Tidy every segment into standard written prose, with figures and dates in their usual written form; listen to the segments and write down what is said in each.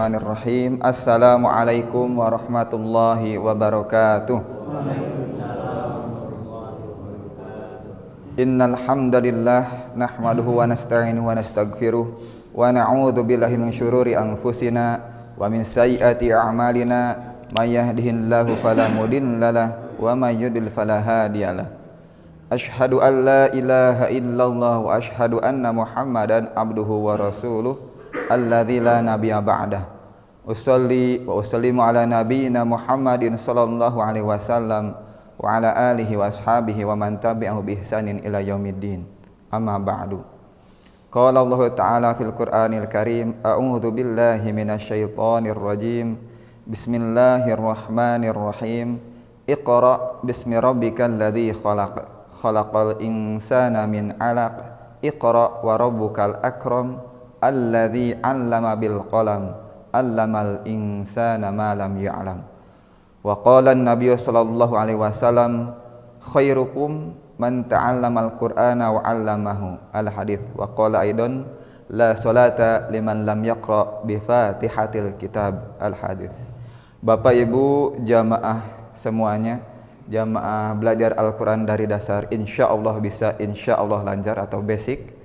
Bismillahirrahmanirrahim. Assalamualaikum warahmatullahi wabarakatuh. Innal hamdalillah nahmaduhu wa nasta'inuhu wa nastaghfiruh wa na'udzu billahi min syururi anfusina wa min sayyiati a'malina may yahdihillahu fala mudhillalah wa may yudlil fala hadiyalah. Asyhadu an la ilaha illallah wa asyhadu anna Muhammadan abduhu wa rasuluh alladzi la nabiyya ba'dah. Usolli wa usallimu ala nabiyyina Muhammadin sallallahu alaihi wasallam wa ala alihi wa ashabihi wa man tabi'ahu bi ihsanin ila yaumiddin. Amma ba'du. Qala Allah Ta'ala fil Qur'anil Karim, a'udzu billahi minasyaitonir rajim. Bismillahirrahmanirrahim. Iqra bismi rabbikal ladzi khalaq. Khalaqal insana min 'alaq. Iqra wa rabbukal akram. Alladzi 'allama bil qalam. 'Allamal insana ma lam ya'lam. Wa qala an-nabiy sallallahu alaihi wasallam, khairukum man ta'allamal qur'ana wa 'allamahu. Al-hadits. Wa qala aidan, la salata liman lam yaqra bi Fatihatil kitab. Al-hadits. Bapak Ibu jamaah semuanya, jamaah belajar Al-Qur'an dari dasar, insyaallah bisa, insyaallah lancar atau basic.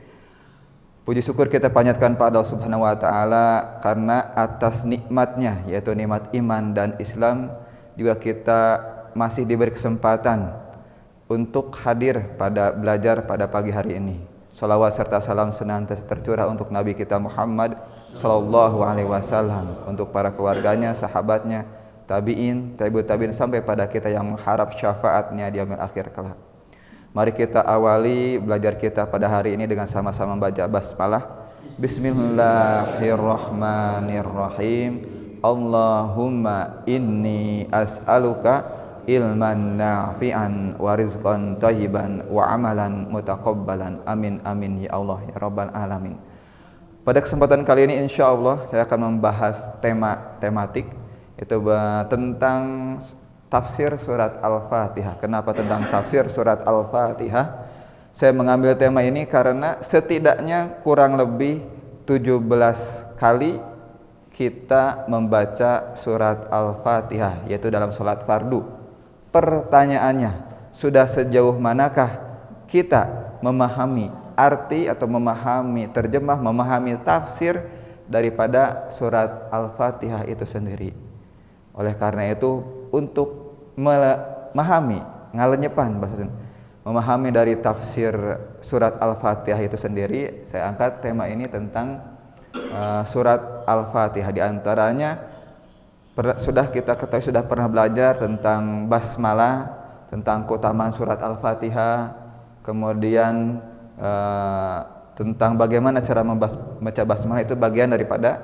Puji syukur kita panjatkan pada Allah Subhanahu wa taala karena atas nikmatnya, yaitu nikmat iman dan Islam, juga kita masih diberi kesempatan untuk hadir pada belajar pada pagi hari ini. Shalawat serta salam senantiasa tercurah untuk Nabi kita Muhammad sallallahu alaihi wasallam, untuk para keluarganya, sahabatnya, tabi'in, tabi'ut tabi'in, sampai pada kita yang mengharap syafaatnya di yaumil akhir kelak. Mari kita awali belajar kita pada hari ini dengan sama-sama membaca basmalah. Bismillahirrahmanirrahim. Allahumma inni as'aluka ilman nafi'an wa rizqan thayyiban wa amalan mutaqabbalan. Amin amin ya Allah ya rabbal alamin. Pada kesempatan kali ini insyaallah saya akan membahas tematik itu tentang tafsir surat Al-Fatihah. Kenapa tentang tafsir surat Al-Fatihah? Saya mengambil tema ini karena setidaknya kurang lebih 17 kali kita membaca surat Al-Fatihah, yaitu dalam salat fardu. Pertanyaannya, sudah sejauh manakah kita memahami arti atau memahami terjemah, memahami tafsir daripada surat Al-Fatihah itu sendiri? Oleh karena itu, untuk memahami ngalenyepan bahasa memahami dari tafsir surat Al-Fatihah itu sendiri, saya angkat tema ini tentang surat Al-Fatihah. Di antaranya sudah kita ketahui, sudah pernah belajar tentang basmalah, tentang keutamaan surat Al-Fatihah, kemudian tentang bagaimana cara membaca basmalah, itu bagian daripada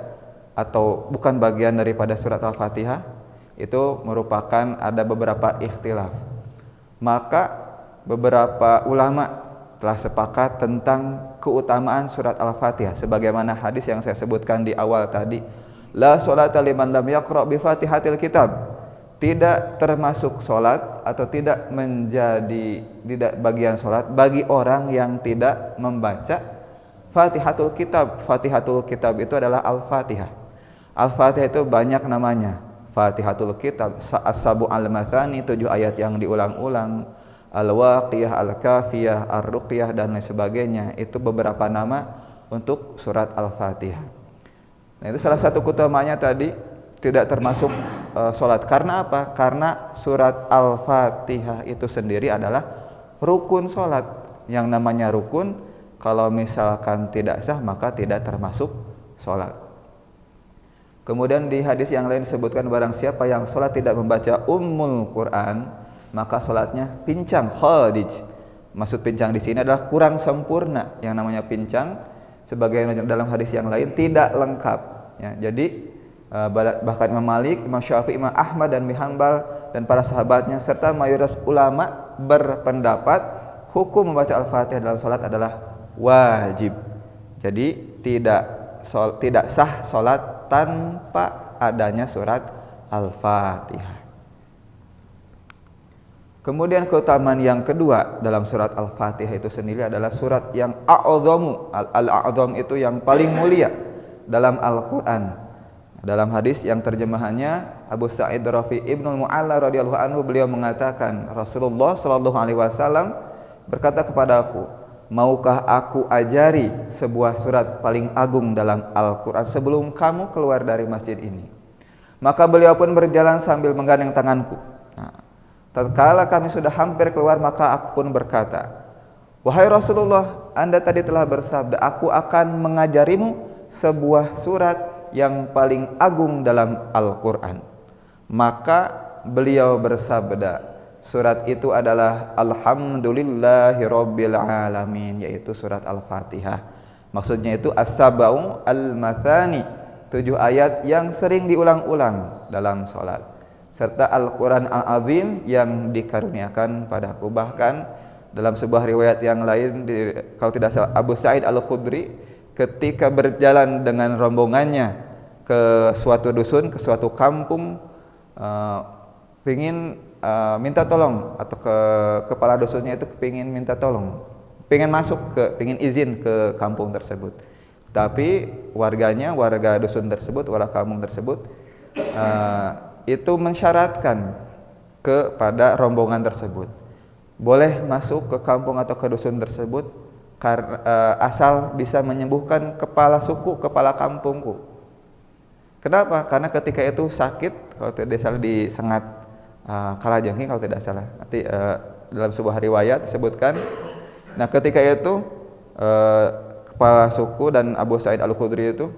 atau bukan bagian daripada surat Al-Fatihah. Itu merupakan ada beberapa ikhtilaf. Maka beberapa ulama telah sepakat tentang keutamaan surat Al-Fatihah, sebagaimana hadis yang saya sebutkan di awal tadi, la sholata liman lam yaqra bi Fatihatil kitab. Tidak termasuk solat atau tidak menjadi tidak bagian solat bagi orang yang tidak membaca Fatihatul kitab. Fatihatul kitab itu adalah Al-Fatihah. Al-Fatihah itu banyak namanya. Fatihatul kitab, as-sabu al-mathani, 7 ayat yang diulang-ulang, al-waqiyah, al-kafiyah, ar-ruqyah, dan lain sebagainya. Itu beberapa nama untuk surat Al-Fatihah. Nah, itu salah satu keutamaannya tadi, tidak termasuk sholat. Karena apa? Karena surat Al-Fatihah itu sendiri adalah rukun sholat. Yang namanya rukun, kalau misalkan tidak sah maka tidak termasuk sholat. Kemudian di hadis yang lain disebutkan, barang siapa yang sholat tidak membaca Ummul Quran, maka sholatnya pincang, khadij. Maksud pincang di sini adalah kurang sempurna. Yang namanya pincang, sebagai dalam hadis yang lain, tidak lengkap. Ya, jadi bahkan Imam Malik, Imam Syafi'i, Imam Ahmad dan Hanbal dan para sahabatnya serta mayoritas ulama berpendapat hukum membaca Al-Fatihah dalam sholat adalah wajib. Jadi tidak sah sholat tanpa adanya surat Al-Fatihah. Kemudian keutamaan yang kedua dalam surat Al-Fatihah itu sendiri adalah surat yang a'adhamu. Al-a'adham itu yang paling mulia dalam Al-Quran. Dalam hadis yang terjemahannya Abu Sa'id Rafi Ibnul Mu'alla radhiyallahu anhu, beliau mengatakan Rasulullah sallallahu alaihi wasallam berkata kepada aku, maukah aku ajari sebuah surat paling agung dalam Al-Quran sebelum kamu keluar dari masjid ini? Maka beliau pun berjalan sambil menggandeng tanganku. Nah, tatkala kami sudah hampir keluar, maka aku pun berkata, wahai Rasulullah, Anda tadi telah bersabda, aku akan mengajarimu sebuah surat yang paling agung dalam Al-Quran. Maka beliau bersabda, surat itu adalah Alhamdulillahi Rabbil Alamin, yaitu surat Al-Fatihah. Maksudnya itu As-Sab'u Al-Mathani, 7 ayat yang sering diulang-ulang dalam sholat, serta Al-Quran Al-Azim yang dikaruniakan padaku. Bahkan dalam sebuah riwayat yang lain, kalau tidak salah Abu Sa'id Al-Khudri ketika berjalan dengan rombongannya ke suatu dusun, ke suatu kampung, ingin minta tolong, atau ke kepala dusunnya itu ingin minta tolong, ingin masuk ingin izin ke kampung tersebut. Tapi warga dusun tersebut, warga kampung tersebut itu mensyaratkan kepada rombongan tersebut, boleh masuk ke kampung atau ke dusun tersebut asal bisa menyembuhkan kepala suku, kepala kampungku. Kenapa? Karena ketika itu sakit, kalau tidak salah disengat kalajengking, kalau tidak salah. Nanti dalam sebuah riwayat disebutkan. Nah, ketika itu kepala suku dan Abu Sa'id Al-Khudri itu,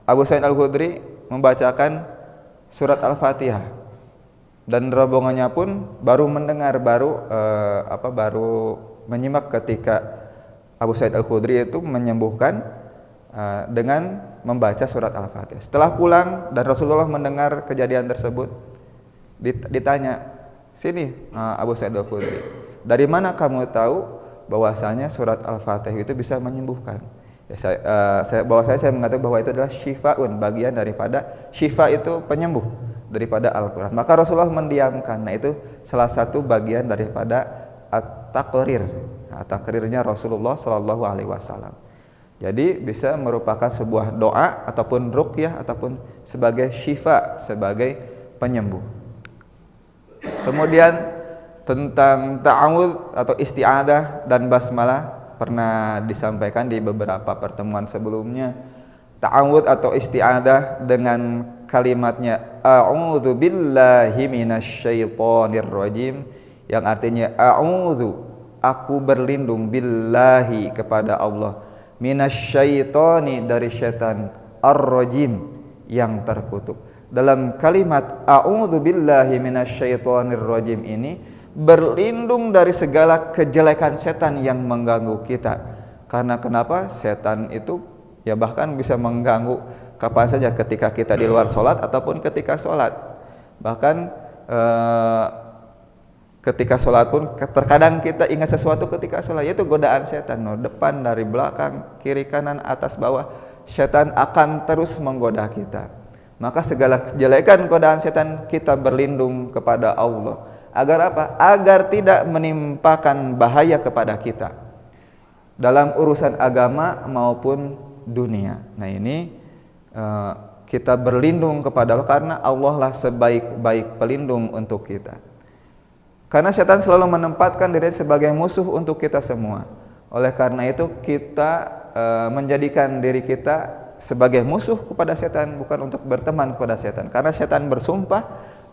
Abu Sa'id Al-Khudri membacakan surat Al-Fatihah, dan rombongannya pun baru mendengar, baru menyimak ketika Abu Sa'id Al-Khudri itu menyembuhkan dengan membaca surat Al-Fatihah. Setelah pulang dan Rasulullah mendengar kejadian tersebut, ditanya, sini Abu Sa'id Al-Khudri, dari mana kamu tahu bahwasanya surat Al-Fatihah itu bisa menyembuhkan? Ya, saya mengatakan bahwa itu adalah syifaun, bagian daripada syifa, itu penyembuh daripada Al-Quran. Maka Rasulullah mendiamkan. Nah, itu salah satu bagian daripada at-taqrir, takrirnya Rasulullah Shallallahu Alaihi Wasallam. Jadi bisa merupakan sebuah doa ataupun ruqyah ataupun sebagai syifa, sebagai penyembuh. Kemudian tentang ta'awudz atau isti'adah dan basmalah pernah disampaikan di beberapa pertemuan sebelumnya. Ta'awudz atau isti'adah dengan kalimatnya a'udzu billahi minasyaitonir rajim, yang artinya a'udzu, aku berlindung, billahi, kepada Allah, minasyaitoni, dari syaitan, ar-rajim, yang terkutuk. Dalam kalimat a'udzu billahi minasyaitonir rajim ini berlindung dari segala kejelekan setan yang mengganggu kita. Karena kenapa? Setan itu ya bahkan bisa mengganggu kapan saja, ketika kita di luar sholat ataupun ketika sholat. Bahkan ketika sholat pun terkadang kita ingat sesuatu ketika sholat, yaitu godaan setan. Depan, dari belakang, kiri, kanan, atas, bawah, setan akan terus menggoda kita. Maka segala kejelekan godaan setan kita berlindung kepada Allah. Agar apa? Agar tidak menimpakan bahaya kepada kita dalam urusan agama maupun dunia. Nah, ini kita berlindung kepada Allah, karena Allah lah sebaik-baik pelindung untuk kita. Karena setan selalu menempatkan diri sebagai musuh untuk kita semua. Oleh karena itu kita menjadikan diri kita sebagai musuh kepada setan, bukan untuk berteman kepada setan. Karena setan bersumpah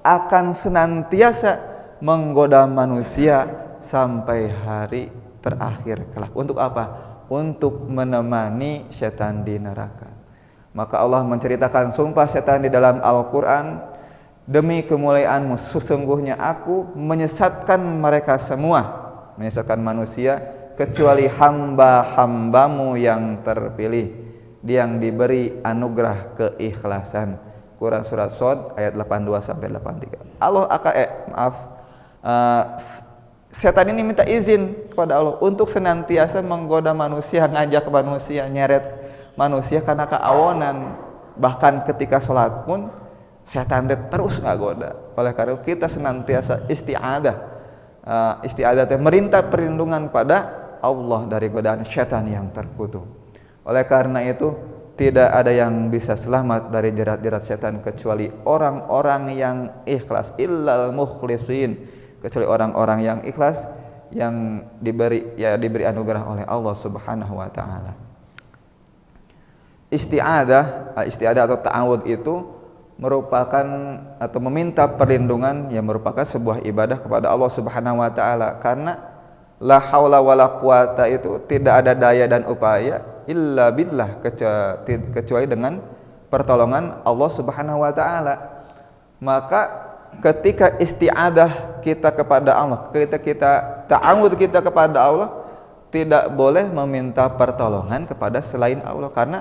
akan senantiasa menggoda manusia sampai hari terakhir kelak. Untuk apa? Untuk menemani setan di neraka. Maka Allah menceritakan sumpah setan di dalam Al-Quran, demi kemuliaanmu, sesungguhnya aku menyesatkan mereka semua, menyesatkan manusia, kecuali hamba-hambamu yang terpilih, yang diberi anugerah keikhlasan. Quran surat Shad ayat 82-83. Setan ini minta izin kepada Allah untuk senantiasa menggoda manusia, ngajak manusia, nyeret manusia karena keawonan. Bahkan ketika sholat pun setan terus ngagoda. Oleh karena itu kita senantiasa isti'adah. Isti'adah itu merintah perlindungan pada Allah dari godaan setan yang terkutuk. Oleh karena itu tidak ada yang bisa selamat dari jerat-jerat setan kecuali orang-orang yang ikhlas, illal mukhlisin, kecuali orang-orang yang ikhlas yang diberi anugerah oleh Allah Subhanahu wa taala. Isti'adah atau ta'awudz itu merupakan atau meminta perlindungan yang merupakan sebuah ibadah kepada Allah Subhanahu wa taala, karena la haula wala quwata itu tidak ada daya dan upaya illa billah kecuali dengan pertolongan Allah Subhanahu wa taala. Maka ketika isti'adah kita kepada Allah, ketika kita ta'awudz kita kepada Allah, tidak boleh meminta pertolongan kepada selain Allah, karena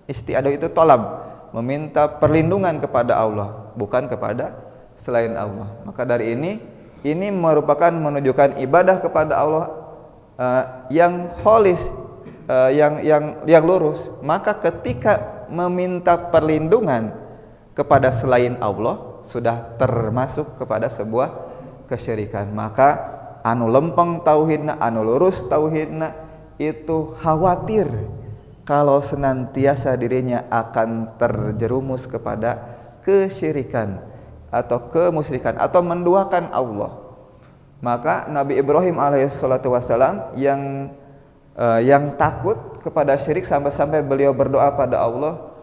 isti'adah itu talab, meminta perlindungan kepada Allah, bukan kepada selain Allah. Maka dari ini merupakan menunjukkan ibadah kepada Allah yang khalis, yang lurus. Maka ketika meminta perlindungan kepada selain Allah sudah termasuk kepada sebuah kesyirikan. Maka anu lempeng tauhidna, anu lurus tauhidna itu khawatir kalau senantiasa dirinya akan terjerumus kepada kesyirikan atau kemusyrikan atau menduakan Allah. Maka Nabi Ibrahim alaihissalatu wassalam yang takut kepada syirik sampai beliau berdoa pada Allah,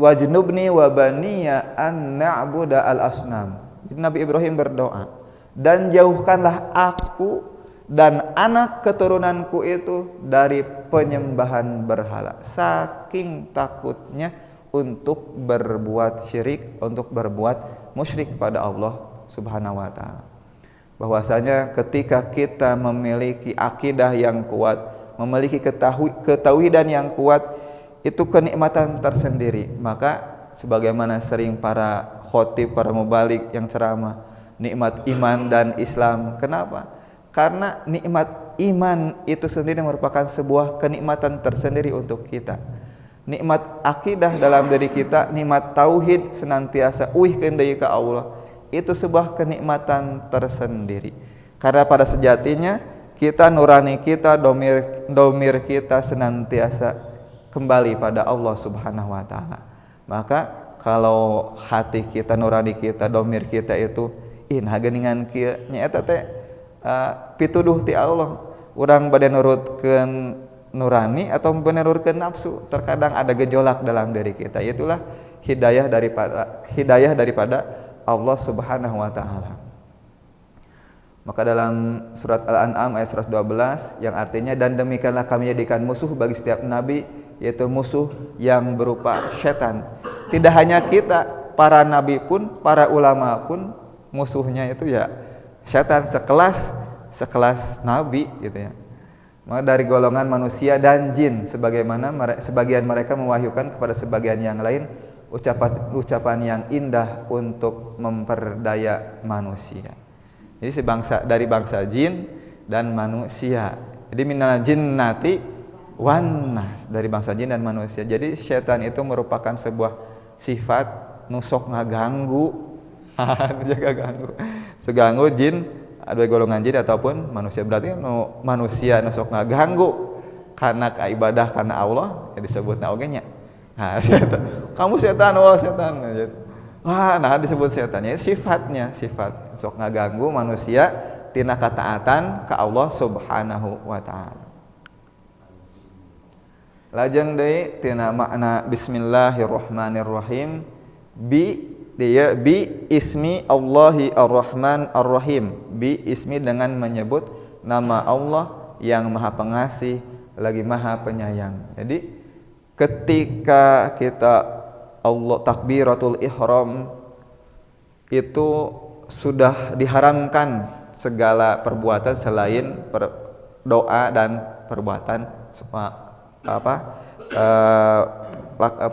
wajnubni wa baniya an na'buda al-asnam. Nabi Ibrahim berdoa, dan jauhkanlah aku dan anak keturunanku itu dari penyembahan berhala. Saking takutnya untuk berbuat syirik, untuk berbuat musyrik pada Allah Subhanahu wa taala. Bahwasanya ketika kita memiliki akidah yang kuat, memiliki ketauhidan yang kuat, itu kenikmatan tersendiri. Maka sebagaimana sering para khotib, para mubalik yang ceramah, nikmat iman dan Islam. Kenapa? Karena nikmat iman itu sendiri merupakan sebuah kenikmatan tersendiri untuk kita. Nikmat akidah dalam diri kita, nikmat tauhid senantiasa kendai ke Allah, itu sebuah kenikmatan tersendiri. Karena pada sejatinya kita, nurani kita, domir kita senantiasa kembali pada Allah Subhanahu wa taala. Maka kalau hati kita, nurani kita, domir kita itu geningan kieu nyaeta teh pituduh ti Allah, urang bade nurutkeun nurani atau bade nurutkeun nafsu, terkadang ada gejolak dalam diri kita. Itulah hidayah daripada Allah Subhanahu wa taala. Maka dalam surat Al-An'am ayat 112 yang artinya, dan demikianlah kami jadikan musuh bagi setiap nabi, yaitu musuh yang berupa setan. Tidak hanya kita, para nabi pun, para ulama pun musuhnya itu ya setan, sekelas nabi gitu ya. Maka dari golongan manusia dan jin, sebagaimana sebagian mereka mewahyukan kepada sebagian yang lain ucapan yang indah untuk memperdaya manusia. Jadi dari bangsa jin dan manusia. Jadi minal jinnati wan nas, dari bangsa jin dan manusia. Jadi setan itu merupakan sebuah sifat nusok ngaganggu, jaga ganggu. Seganggu jin, ada golongan jin ataupun manusia, berarti manusia nusok ngaganggu karena ibadah karena Allah, ya disebut naogenya. Nah, setan. Kamu setan, wah setan. Nah disebut setannya sifatnya, sifat sok ngaganggu manusia tina kataatan ka Allah Subhanahu wa taala. Lajeng deui tina makna bismillahirrahmanirrahim, bi ismi Allahi ar-Rahman ar-Rahim, bi ismi dengan menyebut nama Allah yang Maha Pengasih lagi Maha Penyayang. Jadi ketika kita Allah takbiratul ihram itu sudah diharamkan segala perbuatan selain doa dan perbuatan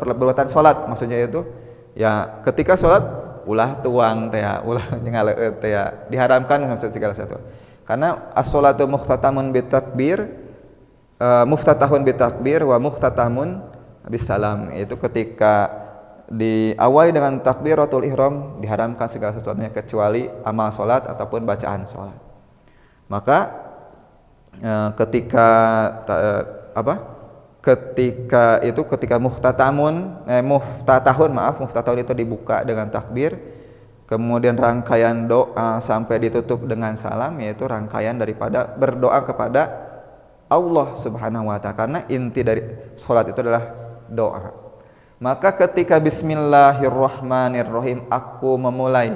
perbuatan salat. Maksudnya itu ya ketika salat ulah tuang teh ulah nyangaleut teh diharamkan maksud segala satu. Karena as-salatu muhtatamun bitakbir, muftatahun bitakbir wa muhtatamun bisalam, itu ketika diawali dengan takbiratul ihram diharamkan segala sesuatunya kecuali amal salat ataupun bacaan salat. Maka ketika ketika muftatahun itu dibuka dengan takbir, kemudian rangkaian doa sampai ditutup dengan salam, yaitu rangkaian daripada berdoa kepada Allah Subhanahu wa taala, karena inti dari salat itu adalah doa. Maka ketika bismillahirrahmanirrahim aku memulai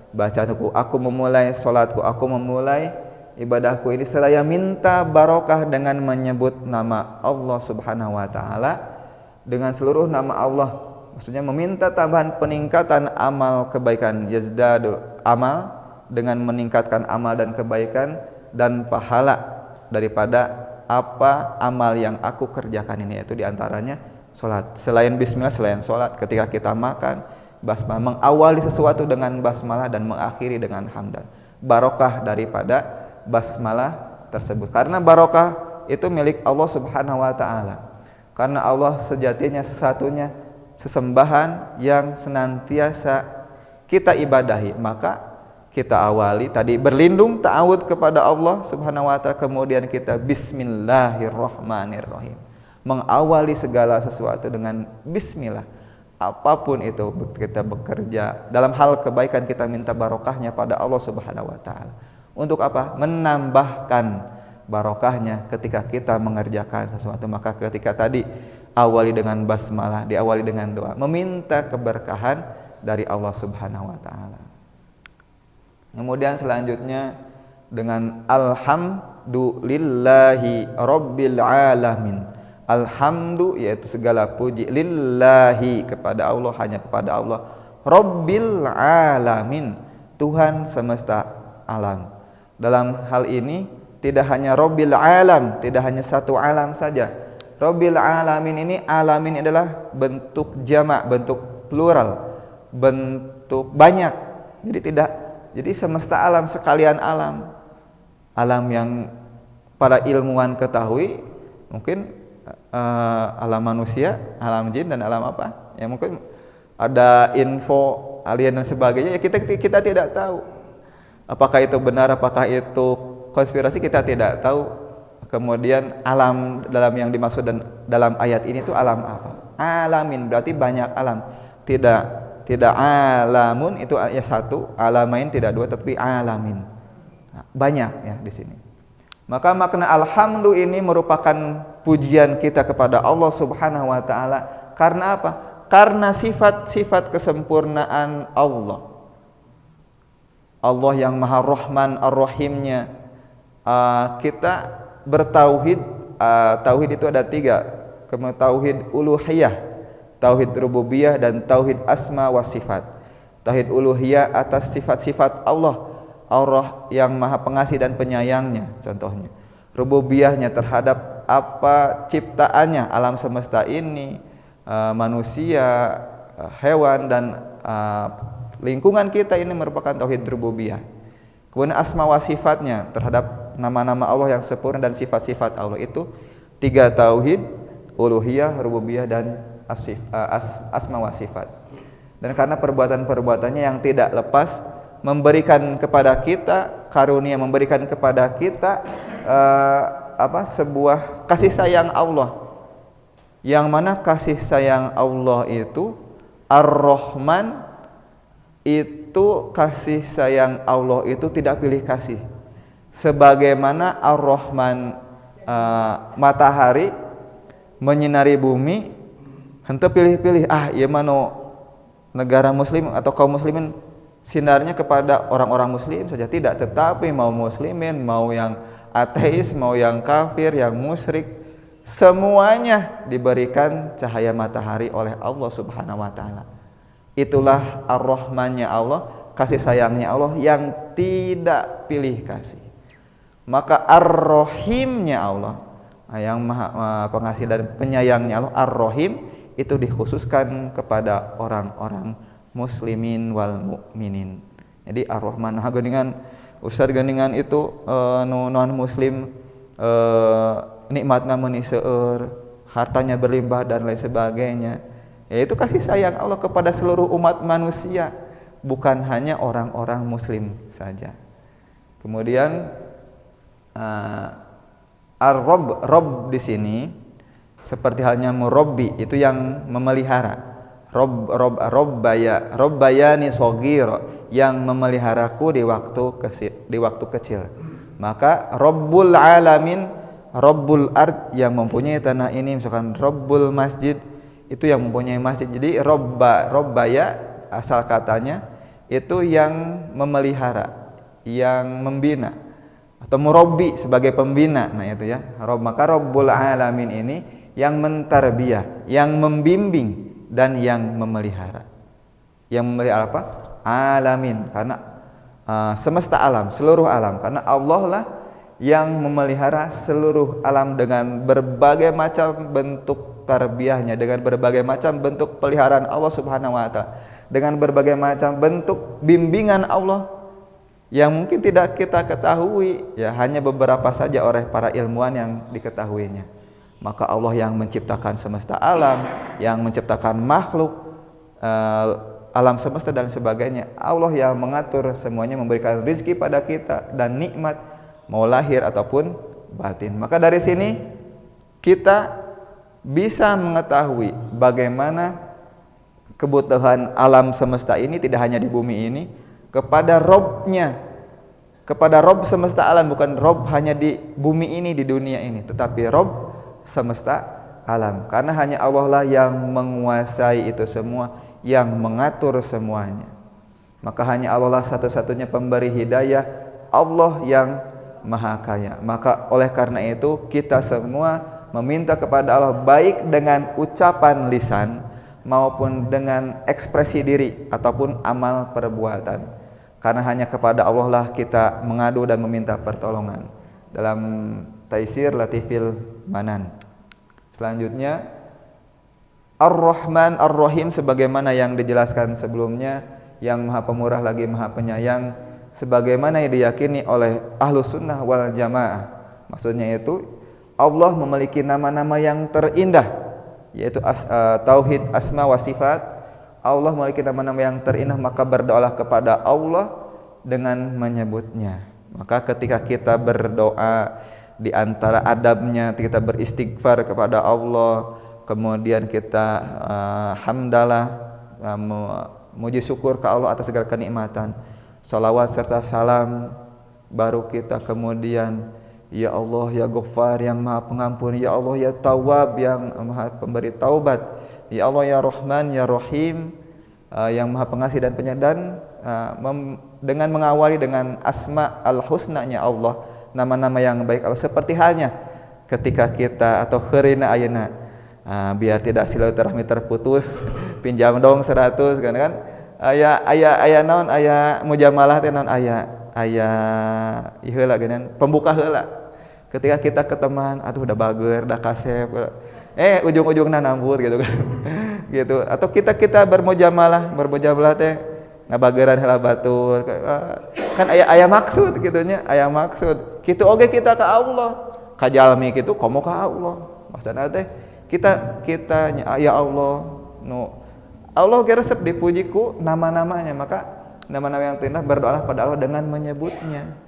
bacaanku, aku memulai salatku, aku memulai ibadahku ini, seraya minta barokah dengan menyebut nama Allah Subhanahu wa taala, dengan seluruh nama Allah, maksudnya meminta tambahan peningkatan amal kebaikan, yazdadul amal, dengan meningkatkan amal dan kebaikan dan pahala daripada apa amal yang aku kerjakan ini, yaitu diantaranya salat. Selain bismillah, selain salat, ketika kita makan, basmalah, mengawali sesuatu dengan basmalah dan mengakhiri dengan hamdan, barokah daripada basmalah tersebut. Karena barokah itu milik Allah Subhanahu wa taala. Karena Allah sejatinya sesatunya sesembahan yang senantiasa kita ibadahi, maka kita awali tadi berlindung ta'awud kepada Allah Subhanahu wa taala, kemudian kita bismillahirrahmanirrahim, mengawali segala sesuatu dengan bismillah. Apapun itu, kita bekerja dalam hal kebaikan, kita minta barokahnya pada Allah Subhanahu wa taala. Untuk apa? Menambahkan barokahnya ketika kita mengerjakan sesuatu. Maka ketika tadi awali dengan basmalah, diawali dengan doa, meminta keberkahan dari Allah Subhanahu wa taala. Kemudian selanjutnya dengan alhamdulillahi rabbil alamin. Alhamdu yaitu segala puji, lillahi kepada Allah, hanya kepada Allah, rabbil alamin, Tuhan semesta alam. Dalam hal ini tidak hanya rabbil alam, tidak hanya satu alam saja. Rabbil alamin ini, alamin adalah bentuk jamak, bentuk plural, bentuk banyak. Jadi semesta alam, sekalian alam. Alam yang para ilmuwan ketahui mungkin alam manusia, alam jin, dan alam apa? Ya mungkin ada info alien dan sebagainya, ya kita tidak tahu. Apakah itu benar, apakah itu konspirasi, kita tidak tahu. Kemudian alam dalam yang dimaksud dan dalam ayat ini itu alam apa? Alamin berarti banyak alam. Tidak alamun itu ya satu, alamain tidak dua, tapi alamin. Banyak ya di sini. Maka makna alhamdu ini merupakan pujian kita kepada Allah Subhanahu wa taala. Karena apa? Karena sifat-sifat kesempurnaan Allah. Allah yang Maha Rahman Ar-Rahimnya. Kita bertauhid, tauhid itu ada 3. Kemudian tauhid uluhiyah, tauhid rububiyah, dan tauhid asma wa sifat. Tauhid uluhiyah atas sifat-sifat Allah yang Maha Pengasih dan Penyayangnya, contohnya. Rububiyahnya terhadap apa ciptaannya, alam semesta ini, manusia, hewan, dan lingkungan kita ini merupakan tauhid rububiyah. Kemudian asma wa sifatnya terhadap nama-nama Allah yang sempurna dan sifat-sifat Allah, itu 3 tauhid, uluhiyah, rububiyah, dan asma wa sifat. Dan karena perbuatan-perbuatannya yang tidak lepas memberikan kepada kita karunia, memberikan kepada kita sebuah kasih sayang Allah, yang mana kasih sayang Allah itu Ar-Rahman, itu kasih sayang Allah itu tidak pilih kasih. Sebagaimana Ar-Rahman matahari menyinari bumi, henteu pilih-pilih ieu mah negara muslim atau kaum muslimin sinarnya kepada orang-orang muslim saja, tidak, tetapi mau muslimin, mau yang ateis, mau yang kafir, yang musyrik, semuanya diberikan cahaya matahari oleh Allah Subhanahu wa taala. Itulah Ar-Rahmannya Allah, kasih sayangnya Allah yang tidak pilih kasih. Maka Ar-Rahimnya Allah, yang Maha Pengasih dan Penyayangnya Allah, Ar-Rahim, itu dikhususkan kepada orang-orang muslimin wal mukminin. Jadi Ar-Rahman geningan ustad geningan itu non muslim nikmatna meuni seueur, hartanya berlimpah dan lain sebagainya. Yaitu kasih sayang Allah kepada seluruh umat manusia, bukan hanya orang-orang muslim saja. Kemudian Ar-Rabb di sini Seperti halnya murabbi, itu yang memelihara. Robbayani shogiro, yang memeliharaku di waktu kecil. Maka Rabbul Alamin, Rabbul Ard, yang mempunyai tanah ini, misalkan Rabbul Masjid, itu yang mempunyai masjid. Jadi Robbaya asal katanya itu yang memelihara, yang membina, atau murabbi sebagai pembina. Nah itu ya. Maka Rabbul Alamin ini yang mentarbiyah, yang membimbing dan yang memelihara. Yang memelihara apa? Alamin, karena semesta alam, seluruh alam, karena Allah lah yang memelihara seluruh alam dengan berbagai macam bentuk tarbiyahnya, dengan berbagai macam bentuk peliharaan Allah Subhanahu wa taala, dengan berbagai macam bentuk bimbingan Allah yang mungkin tidak kita ketahui, ya hanya beberapa saja oleh para ilmuwan yang diketahuinya. Maka Allah yang menciptakan semesta alam, yang menciptakan makhluk, alam semesta dan sebagainya. Allah yang mengatur semuanya, memberikan rezeki pada kita dan nikmat, mau lahir ataupun batin. Maka dari sini kita bisa mengetahui bagaimana kebutuhan alam semesta ini tidak hanya di bumi ini, kepada Robnya, kepada Rob semesta alam, bukan Rob hanya di bumi ini, di dunia ini, tetapi Rob semesta alam, karena hanya Allah lah yang menguasai itu semua, yang mengatur semuanya. Maka hanya Allah lah satu-satunya pemberi hidayah, Allah yang maha kaya. Maka oleh karena itu kita semua meminta kepada Allah, baik dengan ucapan lisan maupun dengan ekspresi diri ataupun amal perbuatan, karena hanya kepada Allah lah kita mengadu dan meminta pertolongan. Dalam Taisir Latifil Manan selanjutnya, Ar-Rahman Ar-Rahim, sebagaimana yang dijelaskan sebelumnya, yang maha pemurah lagi maha penyayang, sebagaimana yang diyakini oleh Ahlus Sunnah wal Jamaah. Maksudnya itu Allah memiliki nama-nama yang terindah, yaitu tauhid asma wa sifat. Allah memiliki nama-nama yang terindah, maka berdoalah kepada Allah dengan menyebutnya. Maka ketika kita berdoa, di antara adabnya kita beristighfar kepada Allah, kemudian kita hamdalah, memuji syukur ke Allah atas segala kenikmatan, salawat serta salam, baru kita kemudian ya Allah ya Ghaffar, yang maha pengampun, ya Allah ya Tawwab, yang maha pemberi taubat, ya Allah ya Rahman ya Rahim, yang maha pengasih dan penyayang, dengan mengawali dengan asma al-husna-nya Allah, nama-nama yang baik Allah. Seperti halnya ketika kita atau heurina ayeuna, biar tidak silaturahmi terputus, pinjam dong 100 kan aya naon, aya mujamalah teh naon, aya heula geunan pembuka heula. Ketika kita ke teman, atuh udah bager, udah kasep, ujung-ujungna nambut gitu kan. Gitu. Atau kita bermujamalah teh ngabageran heula batur. Kan aya maksud gitunya, aya maksud. Kitu oge kita ka Allah. Ka jalmi kitu komo ka Allah. Maksudna teh kita ya Allah, Allah ge resep dipuji ku nama-namanya. Maka nama-nama yang terindah, berdoalah pada Allah dengan menyebutnya.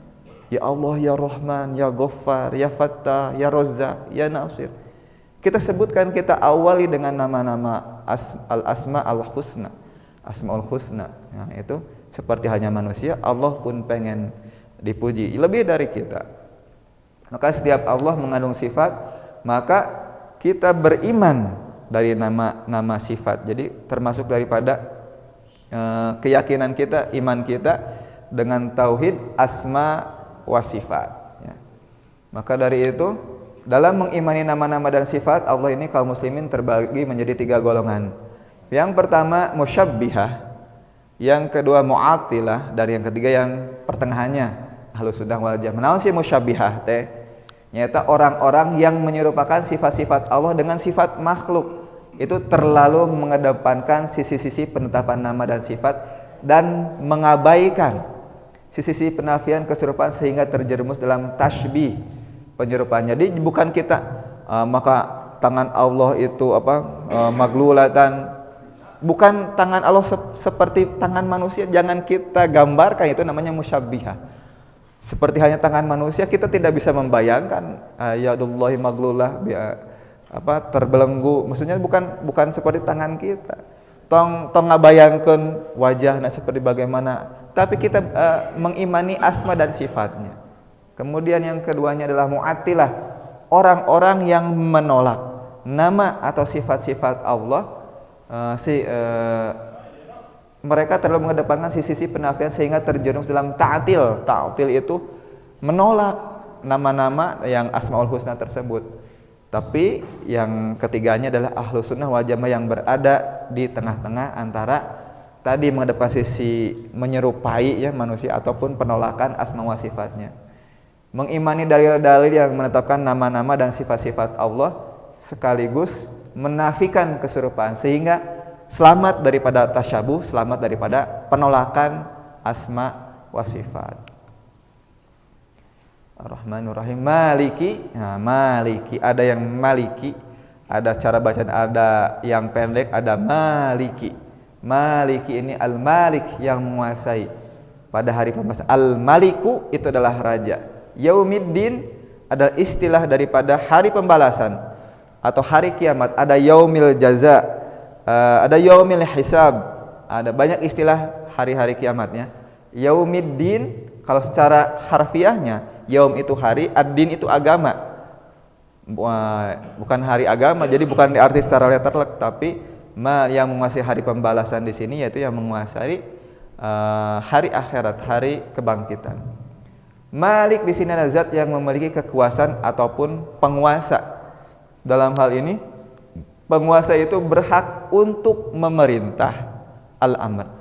Ya Allah ya Rahman ya Ghaffar ya Fattah ya Razzaq ya Nasir. Kita sebutkan, kita awali dengan nama-nama al-asma al-husna, asmaul husna. Nah, itu seperti hanya manusia, Allah pun pengen dipuji lebih dari kita. Maka setiap Allah mengandung sifat, maka kita beriman dari nama-nama sifat. Jadi termasuk daripada keyakinan kita, iman kita dengan tauhid asma wa sifat, ya. Maka dari itu, dalam mengimani nama-nama dan sifat Allah ini, kaum muslimin terbagi menjadi 3 golongan. Yang pertama musyabbihah, yang kedua mu'attilah, dan yang ketiga yang pertengahannya Ahlus Sunnah wal Jamaah. Naon sih musyabbihah teh? Nyata orang-orang yang menyerupakan sifat-sifat Allah dengan sifat makhluk. Itu terlalu mengedepankan sisi-sisi penetapan nama dan sifat dan mengabaikan sisi-sisi penafian keserupaan, sehingga terjerumus dalam tasybih, penyerupaan. Jadi bukan kita maka tangan Allah itu maglulatan, bukan tangan Allah seperti tangan manusia, jangan kita gambarkan, itu namanya musyabbihah. Seperti hanya tangan manusia, kita tidak bisa membayangkan yadullahi maglulah terbelenggu, maksudnya bukan seperti tangan kita tong ngabayangkeun wajahna seperti bagaimana, tapi kita mengimani asma dan sifatnya. Kemudian yang keduanya adalah mu'attilah, orang-orang yang menolak nama atau sifat-sifat Allah. Mereka terlalu mengedepankan sisi penafian sehingga terjerumus dalam ta'til. Ta'til itu menolak nama-nama yang Asmaul Husna tersebut. Tapi yang ketiganya adalah Ahlus Sunnah wal Jamaah yang berada di tengah-tengah antara tadi mengedepankan sisi menyerupai ya manusia ataupun penolakan asma wa sifatnya. Mengimani dalil-dalil yang menetapkan nama-nama dan sifat-sifat Allah sekaligus menafikan keserupaan sehingga selamat daripada tasyabuh, selamat daripada penolakan asma wa sifat. Ar-Rahmanur Rahim, Maliki. Nah, Maliki, ada yang Maliki, ada cara bacaan, ada yang pendek, ada Maliki. Maliki ini Al-Malik yang menguasai pada hari pembalasan. Al-Maliku itu adalah raja. Yaumiddin adalah istilah daripada hari pembalasan atau hari kiamat. Ada Yaumil Jaza, ada Yaumil Hisab, ada banyak istilah hari-hari kiamatnya. Yaumiddin kalau secara harfiahnya, yaum itu hari, ad-din itu agama. Bukan hari agama, jadi bukan diarti secara letterlek, tapi yang menguasai hari pembalasan di sini yaitu yang menguasai hari akhirat, hari kebangkitan. Malik di sini adalah zat yang memiliki kekuasaan ataupun penguasa. Dalam hal ini, penguasa itu berhak untuk memerintah, al-amr.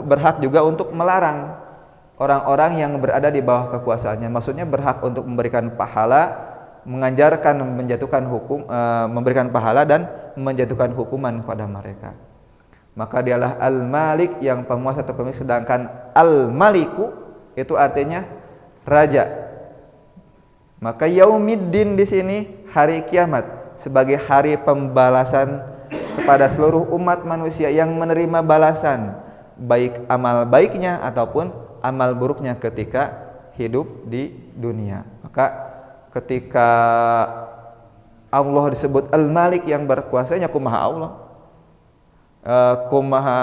Berhak juga untuk melarang orang-orang yang berada di bawah kekuasaannya. Maksudnya berhak untuk memberikan pahala, mengajarkan, menjatuhkan hukum, memberikan pahala dan menjatuhkan hukuman kepada mereka. Maka dialah Al-Malik yang penguasa atau pemilik, sedangkan Al-Maliku itu artinya raja. Maka Yaumiddin di sini hari kiamat sebagai hari pembalasan kepada seluruh umat manusia yang menerima balasan baik amal baiknya ataupun amal buruknya ketika hidup di dunia. Maka ketika Allah disebut Al-Malik yang berkuasanya, kumaha Allah, kumaha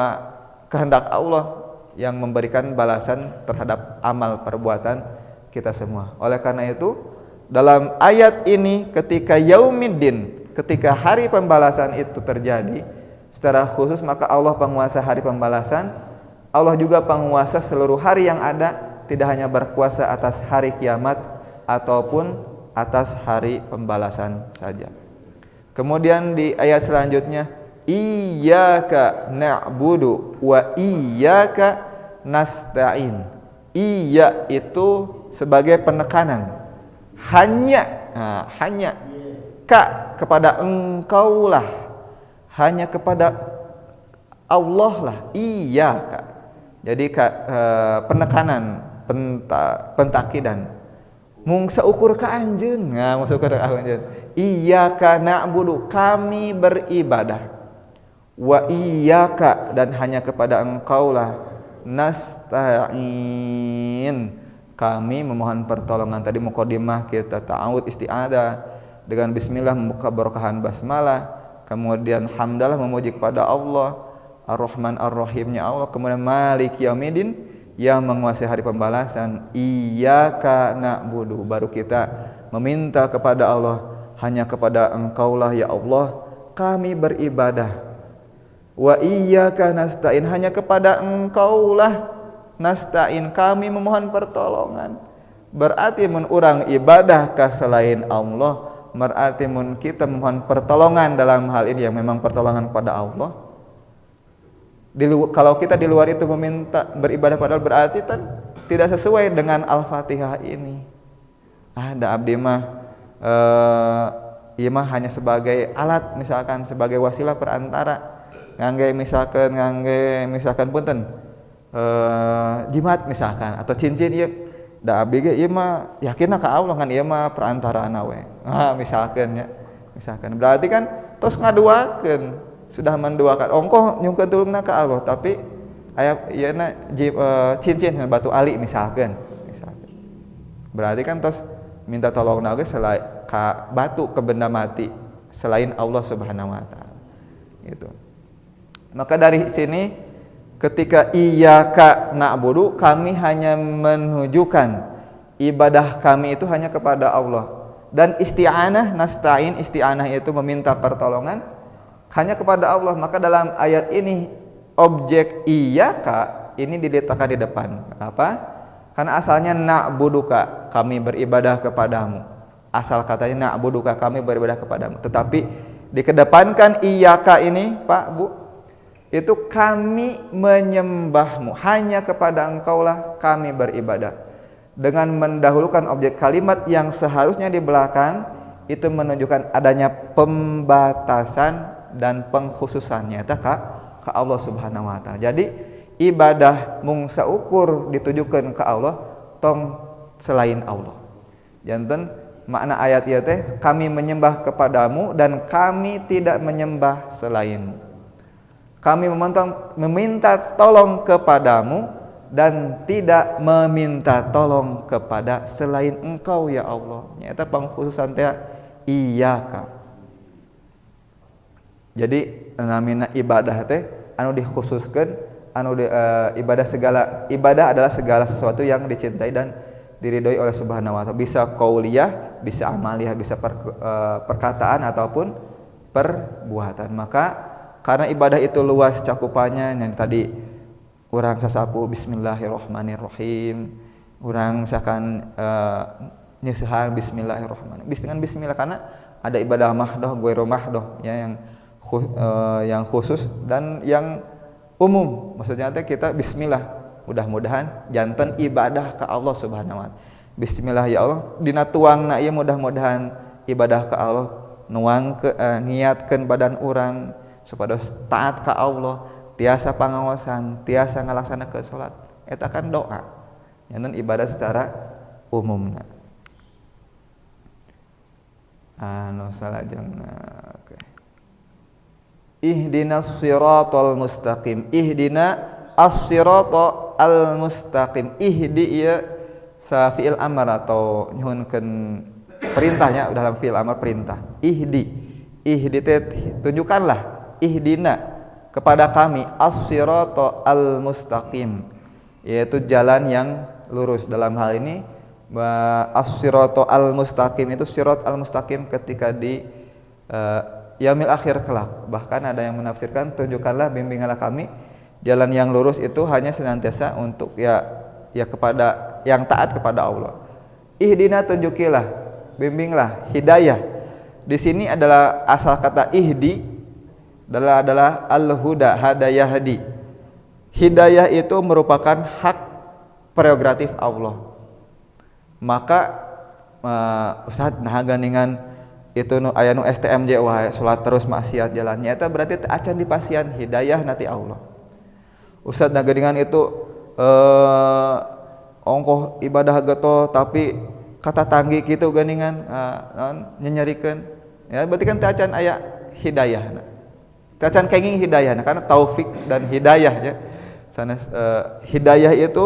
kehendak Allah yang memberikan balasan terhadap amal perbuatan kita semua. Oleh karena itu dalam ayat ini ketika Yaumiddin, ketika hari pembalasan itu terjadi secara khusus, maka Allah penguasa hari pembalasan, Allah juga penguasa seluruh hari yang ada, tidak hanya berkuasa atas hari kiamat ataupun atas hari pembalasan saja. Kemudian di ayat selanjutnya, Iyyaka na'budu wa iyyaka nasta'in. Iya itu sebagai penekanan. Hanya ka kepada engkaulah, hanya kepada Allah lah. Iyyaka. Jadi penekanan, pentakidan. Mung seukur ka anjeun, mung seukur ka anjeun. Iyyaka na'budu, kami beribadah. Wa iyyaka, dan hanya kepada engkaulah nasta'in, kami memohon pertolongan. Tadi mukadimah kita ta'awud isti'adah dengan bismillah, membuka barokahan basmalah, kemudian hamdalah memuji kepada Allah, Ar-Rahman Ar-Rahimnya Allah, kemudian Malik Yaumiddin yang menguasai hari pembalasan. Iyyaka na'budu, baru kita meminta kepada Allah, hanya kepada engkaulah ya Allah kami beribadah. Wa iyyaka nasta'in, hanya kepada engkaulah nasta'in, kami memohon pertolongan. Berarti mun urang ibadah ka selain Allah, berarti mun kita memohon pertolongan dalam hal ini yang memang pertolongan pada Allah. Kalau kita di luar itu meminta beribadah padahal berarti tidak sesuai dengan Al-Fatihah ini. Ada abdi mah ieu mah hanya sebagai alat, misalkan sebagai wasilah perantara. Ngangge misalkan punten jimat misalkan atau cincin ieu da abdi ge ieu mah yakinna ka Allah kan ieu mah perantarana we. Misalkan berarti kan tos ngaduakeun, sudah menduakan ongkoh nyungkeun tulungna ka Allah, tapi aya ieuna cincin batu ali misalkan. Berarti kan tos minta tolongna ge ka batu, ke benda mati selain Allah Subhanahu wa taala. Gitu. Maka dari sini ketika iyyaka na'budu, kami hanya menunjukkan ibadah kami itu hanya kepada Allah. Dan isti'anah, nasta'in, isti'anah itu meminta pertolongan hanya kepada Allah. Maka dalam ayat ini objek iyyaka ini diletakkan di depan. Apa? Karena asalnya na'buduka, kami beribadah kepadamu. Asal katanya na'buduka, kami beribadah kepadamu. Tetapi dikedepankan iyyaka ini, Pak, Bu, itu kami menyembahmu, hanya kepada engkaulah kami beribadah. Dengan mendahulukan objek kalimat yang seharusnya di belakang, itu menunjukkan adanya pembatasan dan pengkhususannya ke Allah Subhanahu wa taala. Jadi ibadah mung saukur ditujukan ke Allah tong selain Allah. Janten makna ayat ieu teh kami menyembah kepadamu dan kami tidak menyembah selainmu. Kami meminta tolong kepadamu dan tidak meminta tolong kepada selain engkau ya Allah. Nyata pengkhususan teh iyyaka. Jadi namina ibadah teh anu dikhususkeun, ibadah adalah segala sesuatu yang dicintai dan diridhoi oleh Subhanahu wa taala. Bisa qauliyah, bisa amaliyah, bisa perkataan ataupun perbuatan. Maka karena ibadah itu luas cakupannya, yang tadi urang sasapu bismillahirrahmanirrahim, urang misalkan nyeusehan bismillahirrahmanirrahim. Dengan bismillah karena ada ibadah mahdoh, ghairu mahdoh ya, yang khusus dan yang umum. Maksudnya teh kita bismillah, mudah-mudahan janten ibadah ke Allah Subhanahu wa taala. Bismillah ya Allah, dina tuangna ieu mudah-mudahan ibadah ke Allah, nuang ke ngiatkeun badan urang supados taat ka Allah, tiasa pangaosan, tiasa ngalaksanakeun salat. Eta kan doa. Janten ibadah secara umumna. Anu salajengna oke. Ihdinas siratal mustaqim. Ihdina as-siratal mustaqim. Ihdi ieu sa fi'il amr atau nyuhunkeun perintahnya dalam fi'il amr perintah. Ihdi. Ihdi teh tunjukkanlah, ihdina kepada kami as-siratal mustaqim, yaitu jalan yang lurus. Dalam hal ini as-siratal mustaqim itu sirat al-mustaqim ketika di yaumil akhir kelak. Bahkan ada yang menafsirkan tunjukkanlah, bimbinglah kami jalan yang lurus itu hanya senantiasa untuk ya kepada yang taat kepada Allah. Ihdina tunjukilah, bimbinglah, hidayah. Di sini adalah asal kata ihdi adalah al-huda, hadayahdi. Hidayah itu merupakan hak prerogatif Allah. Maka Ustaz nah ganingan itu aya nu STMJ wae salat terus maksiat jalannya, eta berarti acan dipasian hidayah nanti Allah. Ustaz nah geuningan itu ongkoh ibadah geto tapi kata tanggi kitu geuningan nyenyerikeun, ya berarti kan teu acan aya hidayahna, teu acan kenging hidayahna karena taufik dan hidayah ya. Sanes hidayah itu